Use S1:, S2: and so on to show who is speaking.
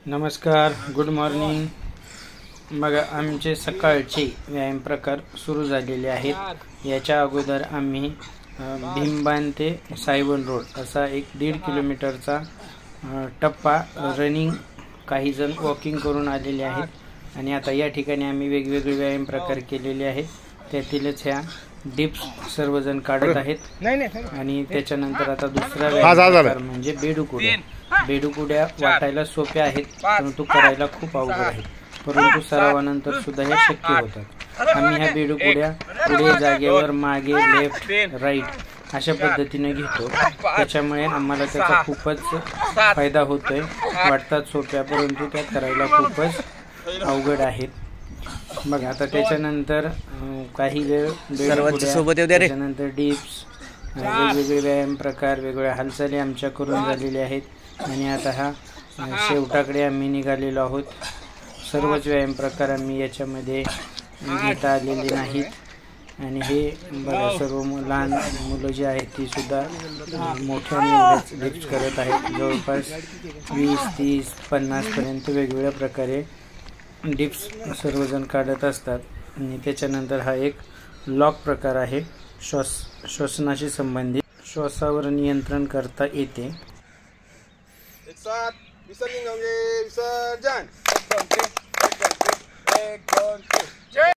S1: नमस्कार, good morning. मग आमचे सकाळचे व्यायाम प्रकार सुरू झालेले आहेत। याच्या अगोदर आम्ही भीमबान ते सायवन रोड असा एक 1.5 किलोमीटरचा टप्पा रनिंग, काही जण वॉकिंग करून आलेले आहेत। आणि आता या ठिकाणी आम्ही वेगवेगळे व्यायाम प्रकार केलेले आहेत। त्यातीलच ह्या डिप्स सर्वजण काढत आहेत। आणि त्याच्यानंतर आता दुसरा व्यायाम प्रकार म्हणजे बेडूकुड्या। बेडूकुड्या वाटायला सोप्या आहेत, परंतु करायला खूप अवघड आहेत, परंतु सरावानंतर सुद्धा हे शक्य होतात। आम्ही ह्या बेडूकुड्या पुढे जागेवर, मागे, लेफ्ट, राईट अशा पद्धतीने घेतो। त्याच्यामुळे आम्हाला त्याचा खूपच फायदा होतोय। वाटतात सोप्या, परंतु त्या करायला खूपच अवघड आहेत। बघ आता त्याच्यानंतर काही वेळ त्याच्यानंतर डिप्स, वेगवेगळे व्यायाम प्रकार, वेगवेगळ्या हालचाली आमच्या करून झालेल्या आहेत। आणि आता हा शेवटाकडे आम्ही निघालेलो आहोत। सर्वच व्यायाम प्रकार आम्ही याच्यामध्ये घेता आलेले नाहीत। आणि हे बघा, सर्व लहान मुलं जी आहेत ती सुद्धा मोठ्याने डिप्स करत आहेत। जवळपास 20, 30, 50 पर्यंत वेगवेगळ्या प्रकारे डिप्स सर्वजण काढत असतात। आणि त्याच्यानंतर हा एक लॉक प्रकार आहे, श्वसनाशी संबंधित। श्वासावर नियंत्रण करता येते।
S2: एक साथ विसर्जन होंगे, विसर्जन। 1 2 3 1 2 3 1 2 3